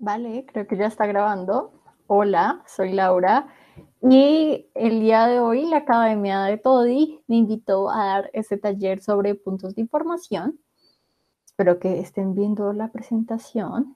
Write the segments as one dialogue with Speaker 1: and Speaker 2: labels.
Speaker 1: Vale, creo que ya está grabando. Hola, soy Laura y el día de hoy la Academia de Todi me invitó a dar este taller sobre puntos de información. Espero que estén viendo la presentación.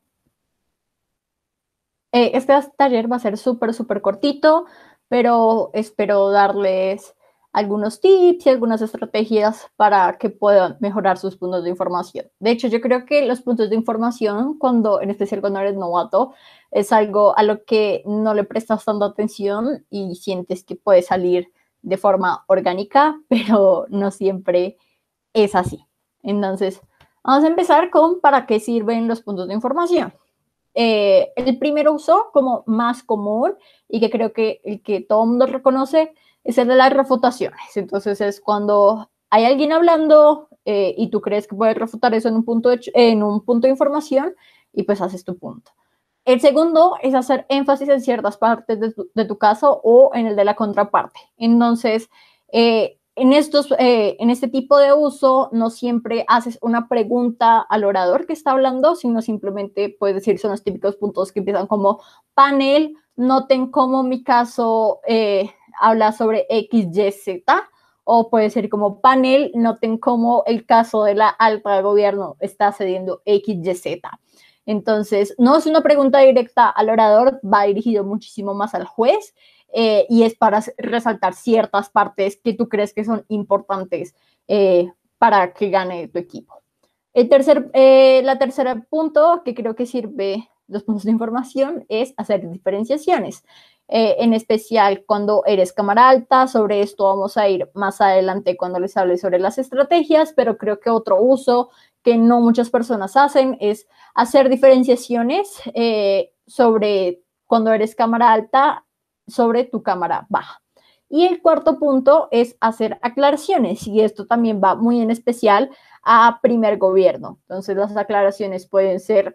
Speaker 1: Este taller va a ser súper cortito, pero espero darles algunos tips y algunas estrategias para que puedan mejorar sus puntos de información. De hecho, yo creo que los puntos de información, en especial cuando eres novato, es algo a lo que no le prestas tanta atención y sientes que puede salir de forma orgánica, pero no siempre es así. Entonces, vamos a empezar con para qué sirven los puntos de información. El primer uso como más común y que creo que el que todo el mundo reconoce es el de las refutaciones. Entonces es cuando hay alguien hablando y tú crees que puedes refutar eso en un punto de información y pues haces tu punto. El segundo es hacer énfasis en ciertas partes de tu caso o en el de la contraparte. Entonces, en este tipo de uso no siempre haces una pregunta al orador que está hablando, sino simplemente puedes decir, son los típicos puntos que empiezan como panel, noten cómo mi caso habla sobre X, Y, Z, o puede ser como panel, noten cómo el caso de la alta de gobierno está cediendo X, Y, Z. Entonces, no es una pregunta directa al orador, va dirigido muchísimo más al juez y es para resaltar ciertas partes que tú crees que son importantes para que gane tu equipo. La tercera punto que creo que sirve los puntos de información es hacer diferenciaciones. En especial cuando eres cámara alta, sobre esto vamos a ir más adelante cuando les hable sobre las estrategias, pero creo que otro uso que no muchas personas hacen es hacer diferenciaciones sobre cuando eres cámara alta sobre tu cámara baja. Y el cuarto punto es hacer aclaraciones, y esto también va muy en especial a primer gobierno. Entonces las aclaraciones pueden ser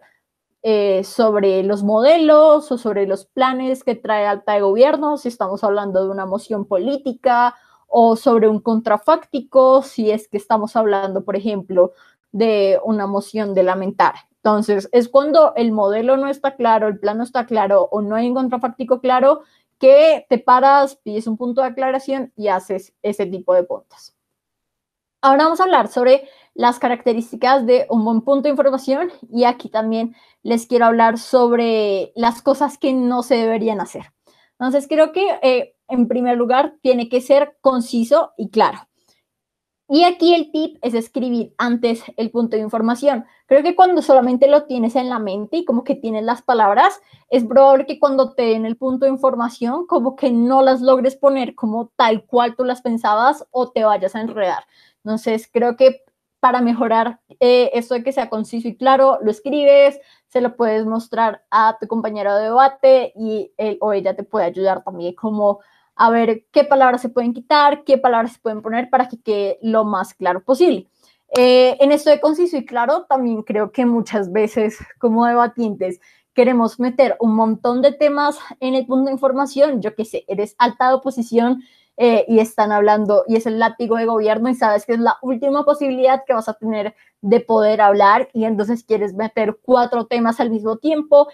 Speaker 1: sobre los modelos o sobre los planes que trae alta de gobierno, si estamos hablando de una moción política, o sobre un contrafáctico, si es que estamos hablando, por ejemplo, de una moción de lamentar. Entonces, es cuando el modelo no está claro, el plan no está claro o no hay un contrafáctico claro, que te paras, pides un punto de aclaración y haces ese tipo de puntos. Ahora vamos a hablar sobre las características de un buen punto de información y aquí también les quiero hablar sobre las cosas que no se deberían hacer. Entonces, creo que en primer lugar tiene que ser conciso y claro. Y aquí el tip es escribir antes el punto de información. Creo que cuando solamente lo tienes en la mente y como que tienes las palabras, es probable que cuando te den el punto de información, como que no las logres poner como tal cual tú las pensabas o te vayas a enredar. Entonces, creo que para mejorar esto de que sea conciso y claro, lo escribes, se lo puedes mostrar a tu compañero de debate y él o ella te puede ayudar también como a ver qué palabras se pueden quitar, qué palabras se pueden poner para que quede lo más claro posible. En esto de conciso y claro, también creo que muchas veces como debatientes queremos meter un montón de temas en el punto de información, yo qué sé, eres alta de oposición y están hablando y es el látigo de gobierno y sabes que es la última posibilidad que vas a tener de poder hablar y entonces quieres meter 4 temas al mismo tiempo.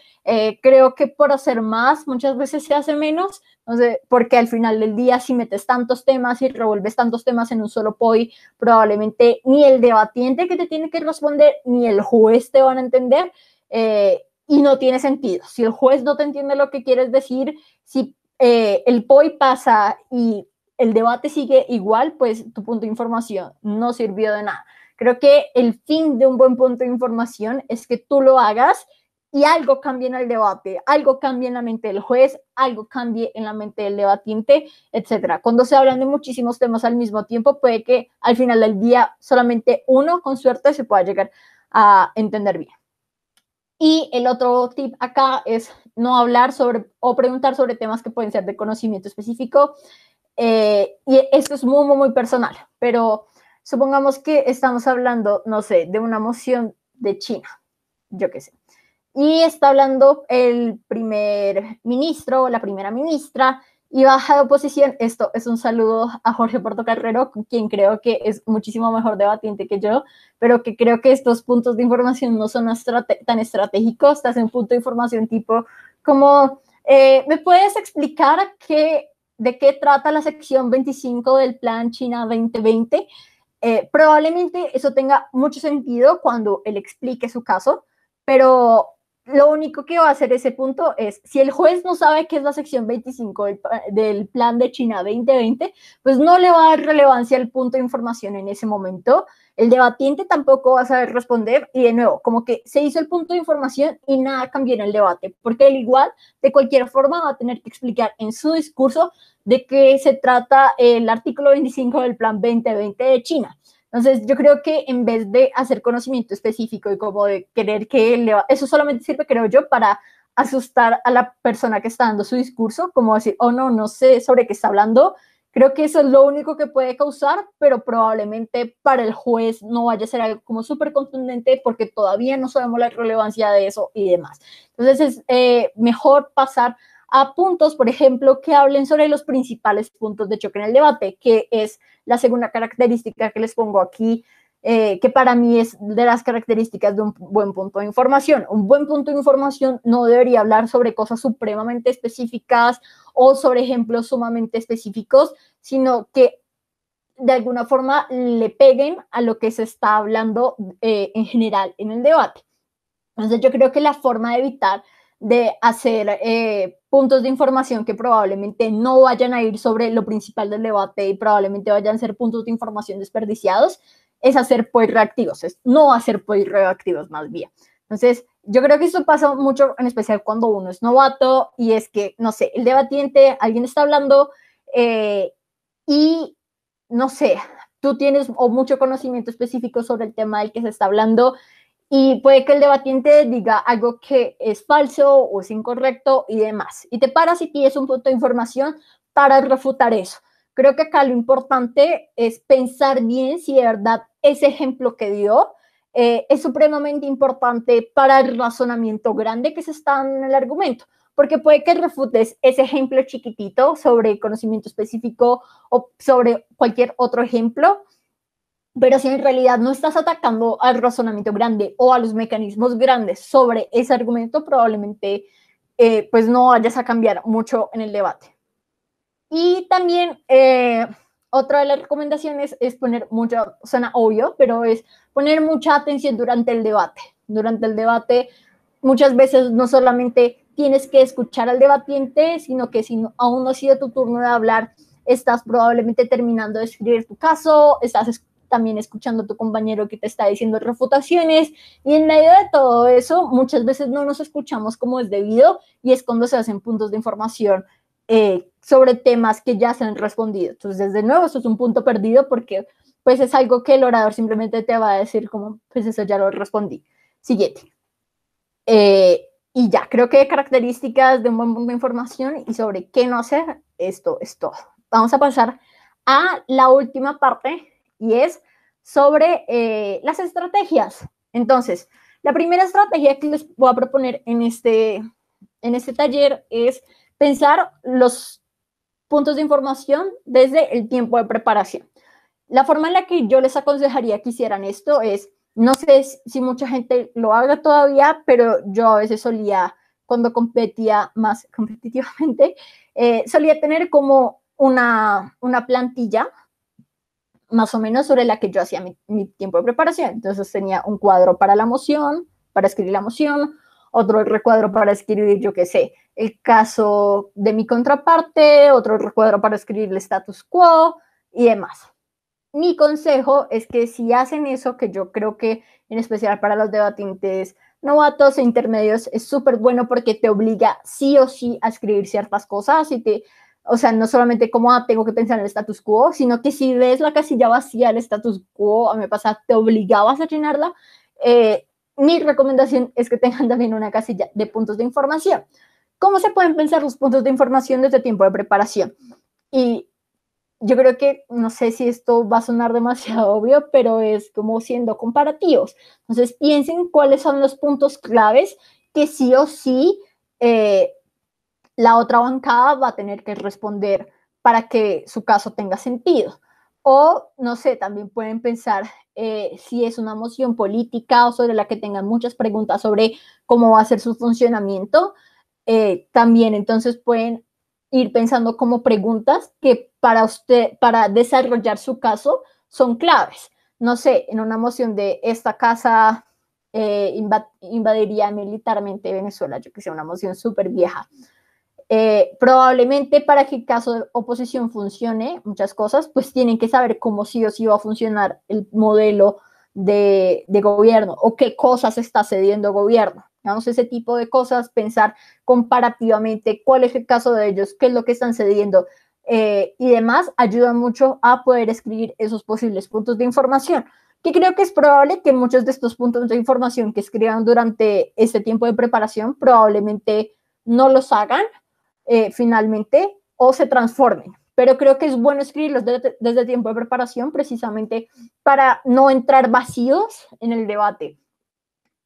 Speaker 1: Creo que por hacer más muchas veces se hace menos, entonces, porque al final del día si metes tantos temas y revuelves tantos temas en un solo POI, probablemente ni el debatiente que te tiene que responder ni el juez te van a entender y no tiene sentido. Si el juez no te entiende lo que quieres decir, si el POI pasa y el debate sigue igual, pues tu punto de información no sirvió de nada. Creo que el fin de un buen punto de información es que tú lo hagas y algo cambie en el debate, algo cambie en la mente del juez, algo cambie en la mente del debatiente, etcétera. Cuando se hablan de muchísimos temas al mismo tiempo, puede que al final del día solamente uno, con suerte, se pueda llegar a entender bien. Y el otro tip acá es no hablar sobre o preguntar sobre temas que pueden ser de conocimiento específico. Y esto es muy personal, pero supongamos que estamos hablando, no sé, de una moción de China, yo qué sé. Y está hablando el primer ministro o la primera ministra Y baja de oposición, esto es un saludo a Jorge Portocarrero, quien creo que es muchísimo mejor debatiente que yo, pero que creo que estos puntos de información no son tan estratégicos, te hacen un punto de información tipo como, ¿me puedes explicar de qué trata la sección 25 del Plan China 2020? Probablemente eso tenga mucho sentido cuando él explique su caso, pero lo único que va a hacer ese punto es, si el juez no sabe qué es la sección 25 del Plan de China 2020, pues no le va a dar relevancia al punto de información en ese momento. El debatiente tampoco va a saber responder y de nuevo, como que se hizo el punto de información y nada cambió en el debate, porque él igual, de cualquier forma, va a tener que explicar en su discurso de qué se trata el artículo 25 del Plan 2020 de China. Entonces, yo creo que en vez de hacer conocimiento específico y como de querer eso solamente sirve, creo yo, para asustar a la persona que está dando su discurso, como decir, oh no, no sé sobre qué está hablando. Creo que eso es lo único que puede causar, pero probablemente para el juez no vaya a ser algo como súper contundente porque todavía no sabemos la relevancia de eso y demás. Entonces, es mejor pasar a puntos, por ejemplo, que hablen sobre los principales puntos de choque en el debate, que es la segunda característica que les pongo aquí, que para mí es de las características de un buen punto de información. Un buen punto de información no debería hablar sobre cosas supremamente específicas o sobre ejemplos sumamente específicos, sino que de alguna forma le peguen a lo que se está hablando en general en el debate. Entonces yo creo que la forma de evitar de hacer puntos de información que probablemente no vayan a ir sobre lo principal del debate y probablemente vayan a ser puntos de información desperdiciados, es hacer POI reactivos, es no hacer POI reactivos más bien. Entonces, yo creo que eso pasa mucho, en especial cuando uno es novato y es que, no sé, el debatiente, alguien está hablando y, no sé, tú tienes o mucho conocimiento específico sobre el tema del que se está hablando y puede que el debatiente diga algo que es falso o es incorrecto y demás. Y te paras y pides un punto de información para refutar eso. Creo que acá lo importante es pensar bien si de verdad ese ejemplo que dio es supremamente importante para el razonamiento grande que se está dando en el argumento. Porque puede que refutes ese ejemplo chiquitito sobre conocimiento específico o sobre cualquier otro ejemplo, pero si en realidad no estás atacando al razonamiento grande o a los mecanismos grandes sobre ese argumento, probablemente pues no vayas a cambiar mucho en el debate. Y también otra de las recomendaciones es poner mucha, suena obvio, pero es poner mucha atención durante el debate. Durante el debate muchas veces no solamente tienes que escuchar al debatiente, sino que si aún no ha sido tu turno de hablar, estás probablemente terminando de escribir tu caso, estás también escuchando a tu compañero que te está diciendo refutaciones y en medio de todo eso muchas veces no nos escuchamos como es debido y es cuando se hacen puntos de información sobre temas que ya se han respondido. Entonces, de nuevo, eso es un punto perdido porque pues es algo que el orador simplemente te va a decir como, pues eso ya lo respondí. Siguiente. Y ya, creo que características de un buen punto de información y sobre qué no hacer, esto es todo. Vamos a pasar a la última parte y es sobre las estrategias. Entonces, la primera estrategia que les voy a proponer en este taller es pensar los puntos de información desde el tiempo de preparación. La forma en la que yo les aconsejaría que hicieran esto es, no sé si mucha gente lo haga todavía, pero yo a veces solía, cuando competía más competitivamente, solía tener como una plantilla más o menos sobre la que yo hacía mi tiempo de preparación. Entonces tenía un cuadro para la moción, para escribir la moción, otro recuadro para escribir, yo qué sé, el caso de mi contraparte, otro recuadro para escribir el status quo y demás. Mi consejo es que si hacen eso, que yo creo que en especial para los debatientes novatos e intermedios es súper bueno porque te obliga sí o sí a escribir ciertas cosas y o sea, no solamente como tengo que pensar en el status quo, sino que si ves la casilla vacía del status quo, a mí me pasa, te obligabas a llenarla. Mi recomendación es que tengan también una casilla de puntos de información. ¿Cómo se pueden pensar los puntos de información desde tiempo de preparación? Y yo creo que, no sé si esto va a sonar demasiado obvio, pero es como siendo comparativos. Entonces, piensen cuáles son los puntos claves que sí o sí la otra bancada va a tener que responder para que su caso tenga sentido. O, no sé, también pueden pensar si es una moción política o sobre la que tengan muchas preguntas sobre cómo va a ser su funcionamiento, también entonces pueden ir pensando como preguntas que para usted, para desarrollar su caso, son claves. No sé, en una moción de esta casa invadiría militarmente Venezuela, yo que sé, una moción súper vieja. Probablemente para que el caso de oposición funcione, muchas cosas, pues tienen que saber cómo sí o sí va a funcionar el modelo de gobierno o qué cosas está cediendo el gobierno. Digamos, ese tipo de cosas, pensar comparativamente cuál es el caso de ellos, qué es lo que están cediendo y demás, ayuda mucho a poder escribir esos posibles puntos de información. Que creo que es probable que muchos de estos puntos de información que escriban durante este tiempo de preparación probablemente no los hagan finalmente o se transformen. Pero creo que es bueno escribirlos desde tiempo de preparación precisamente para no entrar vacíos en el debate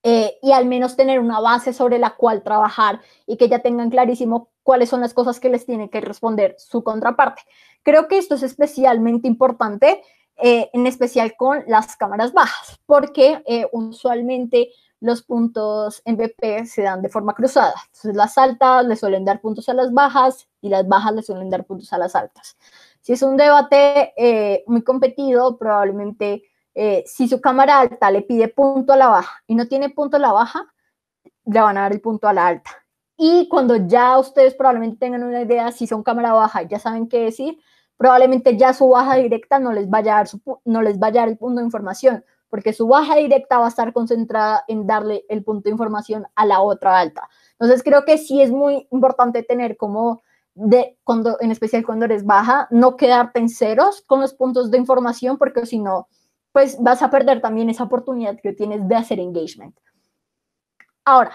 Speaker 1: y al menos tener una base sobre la cual trabajar y que ya tengan clarísimo cuáles son las cosas que les tiene que responder su contraparte. Creo que esto es especialmente importante, en especial con las cámaras bajas, porque usualmente los puntos en BP se dan de forma cruzada. Entonces las altas le suelen dar puntos a las bajas y las bajas le suelen dar puntos a las altas. Si es un debate muy competido, probablemente si su cámara alta le pide punto a la baja y no tiene punto a la baja, le van a dar el punto a la alta. Y cuando ya ustedes probablemente tengan una idea, si son cámara baja y ya saben qué decir, probablemente ya su baja directa no les vaya a dar, no les vaya a dar el punto de información, porque su baja directa va a estar concentrada en darle el punto de información a la otra alta. Entonces creo que sí es muy importante tener como cuando, en especial cuando eres baja, no quedarte en ceros con los puntos de información, porque si no, pues vas a perder también esa oportunidad que tienes de hacer engagement. Ahora,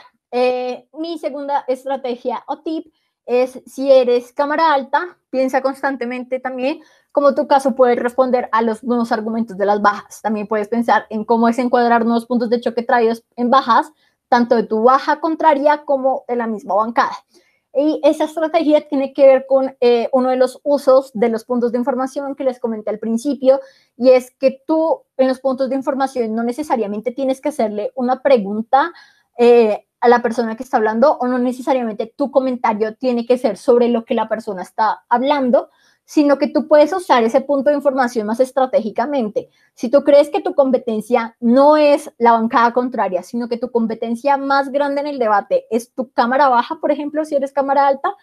Speaker 1: mi segunda estrategia o tip es si eres cámara alta, piensa constantemente también cómo tu caso puede responder a los nuevos argumentos de las bajas. También puedes pensar en cómo es encuadrar nuevos puntos de choque traídos en bajas, tanto de tu baja contraria como de la misma bancada. Y esa estrategia tiene que ver con uno de los usos de los puntos de información que les comenté al principio, y es que tú en los puntos de información no necesariamente tienes que hacerle una pregunta a la persona que está hablando, o no necesariamente tu comentario tiene que ser sobre lo que la persona está hablando, sino que tú puedes usar ese punto de información más estratégicamente. Si tú crees que tu competencia no es la bancada contraria, sino que tu competencia más grande en el debate es tu cámara baja, por ejemplo, si eres cámara alta,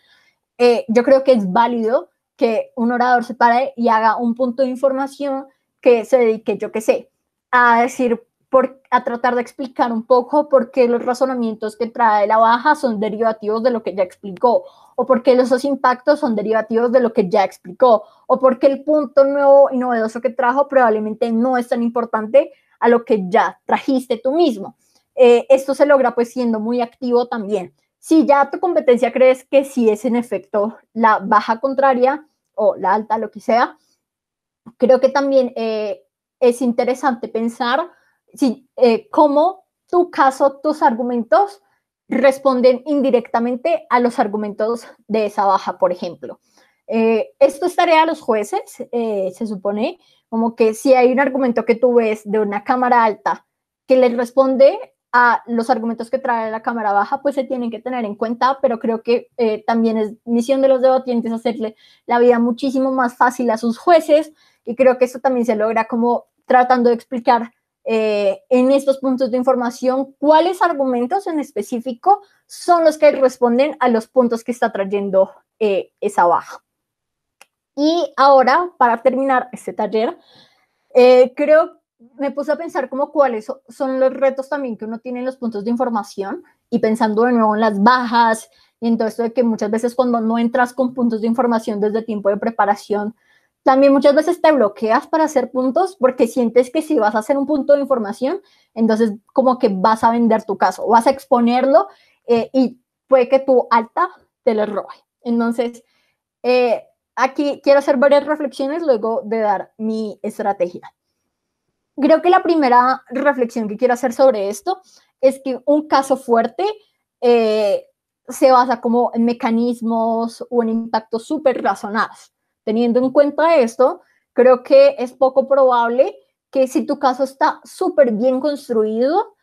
Speaker 1: yo creo que es válido que un orador se pare y haga un punto de información que se dedique, yo qué sé, a decir, a tratar de explicar un poco por qué los razonamientos que trae la baja son derivativos de lo que ya explicó, o por qué esos impactos son derivativos de lo que ya explicó, o por qué el punto nuevo y novedoso que trajo probablemente no es tan importante a lo que ya trajiste tú mismo. Esto se logra pues siendo muy activo también. Si ya tu competencia crees que sí es en efecto la baja contraria o la alta, lo que sea, creo que también es interesante pensar si, cómo tu caso, tus argumentos responden indirectamente a los argumentos de esa baja, por ejemplo. Esto es tarea de los jueces, se supone, como que si hay un argumento que tú ves de una cámara alta que les responde a los argumentos que trae la cámara baja, pues se tienen que tener en cuenta, pero creo que también es misión de los debatientes hacerle la vida muchísimo más fácil a sus jueces, y creo que eso también se logra como tratando de explicar en estos puntos de información cuáles argumentos en específico son los que responden a los puntos que está trayendo esa baja. Y ahora, para terminar este taller, creo, me puse a pensar como cuáles son los retos también que uno tiene en los puntos de información, y pensando de nuevo en las bajas y en todo esto de que muchas veces cuando no entras con puntos de información desde tiempo de preparación, también muchas veces te bloqueas para hacer puntos porque sientes que si vas a hacer un punto de información, entonces como que vas a vender tu caso, vas a exponerlo y puede que tu alta te lo robe. Entonces, aquí quiero hacer varias reflexiones luego de dar mi estrategia. Creo que la primera reflexión que quiero hacer sobre esto es que un caso fuerte se basa como en mecanismos o en impactos súper razonados. Teniendo en cuenta esto, creo que es poco probable que si tu caso está súper bien construido,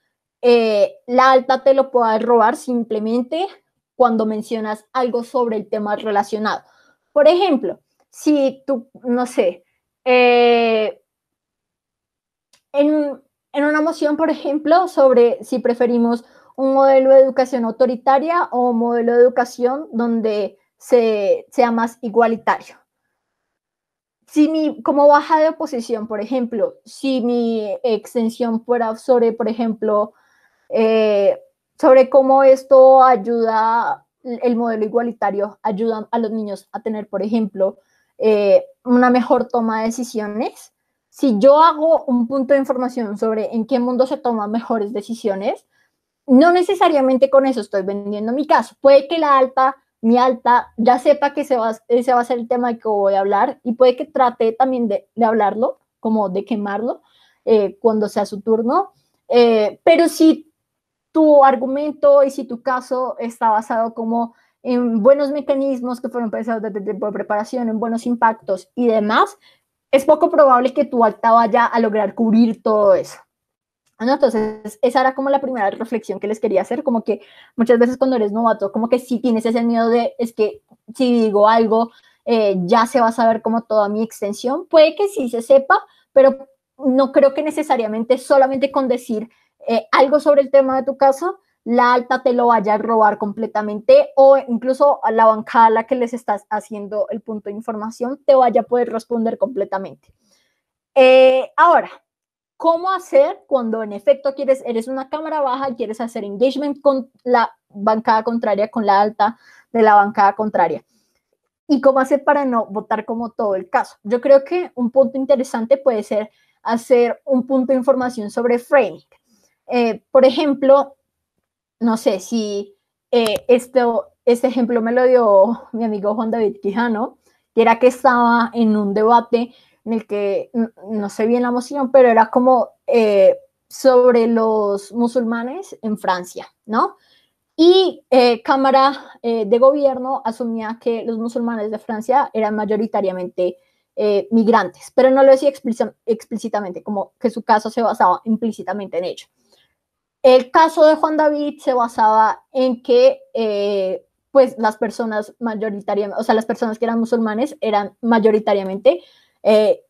Speaker 1: la alta te lo pueda robar simplemente cuando mencionas algo sobre el tema relacionado. Por ejemplo, si tú, no sé, en una moción, por ejemplo, sobre si preferimos un modelo de educación autoritaria o un modelo de educación donde sea más igualitario. Si como baja de oposición, por ejemplo, si mi extensión fuera sobre, por ejemplo, eh, sobre cómo esto ayuda, el modelo igualitario ayuda a los niños a tener, por ejemplo, una mejor toma de decisiones. Si yo hago un punto de información sobre en qué mundo se toman mejores decisiones, no necesariamente con eso estoy vendiendo mi caso. Puede que mi alta, ya sepa que ese va a ser el tema de que voy a hablar y puede que trate también de hablarlo, como de quemarlo, cuando sea su turno. Pero si tu argumento y si tu caso está basado como en buenos mecanismos que fueron pensados desde tiempo de preparación, en buenos impactos y demás, es poco probable que tu alta vaya a lograr cubrir todo eso. ¿No? Entonces, esa era como la primera reflexión que les quería hacer, como que muchas veces cuando eres novato, como que sí tienes ese miedo de, es que si digo algo, ya se va a saber como toda mi extensión. Puede que sí se sepa, pero no creo que necesariamente solamente con decir algo sobre el tema de tu caso, la alta te lo vaya a robar completamente o incluso a la bancada a la que les estás haciendo el punto de información te vaya a poder responder completamente. Ahora, ¿cómo hacer cuando en efecto eres una cámara baja y quieres hacer engagement con la bancada contraria, con la alta de la bancada contraria? ¿Y cómo hacer para no votar como todo el caso? Yo creo que un punto interesante puede ser hacer un punto de información sobre framing. Por ejemplo, no sé si este ejemplo me lo dio mi amigo Juan David Quijano, que era que estaba en un debate en el que, no sé bien la moción, pero era como sobre los musulmanes en Francia, ¿no? Y Cámara de Gobierno asumía que los musulmanes de Francia eran mayoritariamente migrantes, pero no lo decía explícitamente, como que su caso se basaba implícitamente en ello. El caso de Juan David se basaba en que pues las personas mayoritariamente, o sea, las personas que eran musulmanes eran mayoritariamente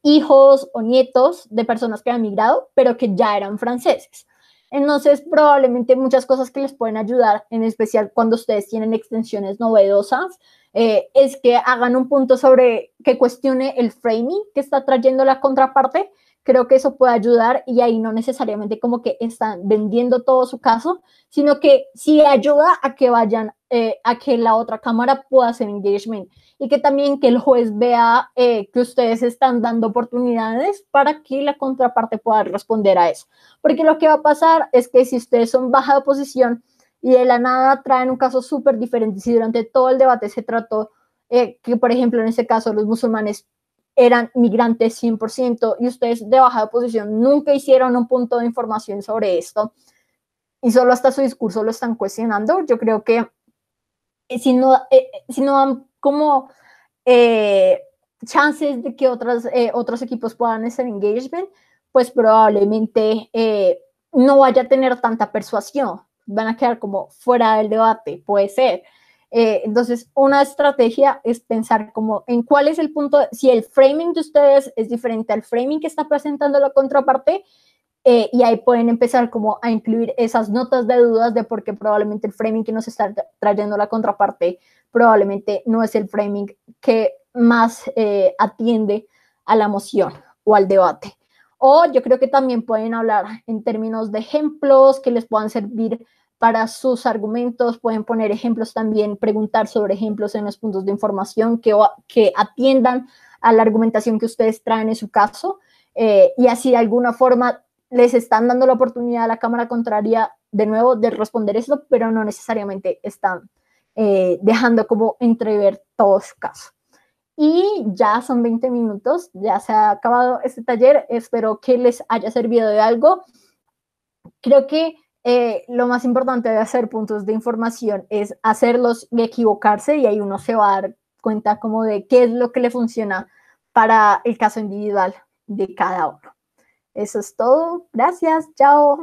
Speaker 1: hijos o nietos de personas que habían migrado, pero que ya eran franceses. Entonces, probablemente muchas cosas que les pueden ayudar, en especial cuando ustedes tienen extensiones novedosas, es que hagan un punto sobre que cuestione el framing que está trayendo la contraparte. Creo que eso puede ayudar y ahí no necesariamente como que están vendiendo todo su caso, sino que sí ayuda a que vayan, a que la otra cámara pueda hacer engagement y que también que el juez vea que ustedes están dando oportunidades para que la contraparte pueda responder a eso. Porque lo que va a pasar es que si ustedes son baja de oposición y de la nada traen un caso súper diferente, si durante todo el debate se trató que, por ejemplo, en este caso los musulmanes eran migrantes 100% y ustedes de baja posición nunca hicieron un punto de información sobre esto y solo hasta su discurso lo están cuestionando, yo creo que si no dan como chances de que otros equipos puedan hacer engagement, pues probablemente no vaya a tener tanta persuasión, van a quedar como fuera del debate, puede ser. Entonces, una estrategia es pensar como en cuál es el punto, si el framing de ustedes es diferente al framing que está presentando la contraparte, y ahí pueden empezar como a incluir esas notas de dudas de por qué probablemente el framing que nos está trayendo la contraparte probablemente no es el framing que más atiende a la moción o al debate. O yo creo que también pueden hablar en términos de ejemplos que les puedan servir para sus argumentos, pueden poner ejemplos también, preguntar sobre ejemplos en los puntos de información que atiendan a la argumentación que ustedes traen en su caso, y así de alguna forma les están dando la oportunidad a la cámara contraria de nuevo de responder esto, pero no necesariamente están dejando como entrever todo su caso. Y ya son 20 minutos, ya se ha acabado este taller, espero que les haya servido de algo. Creo que lo más importante de hacer puntos de información es hacerlos y equivocarse y ahí uno se va a dar cuenta como de qué es lo que le funciona para el caso individual de cada uno. Eso es todo. Gracias. Chao.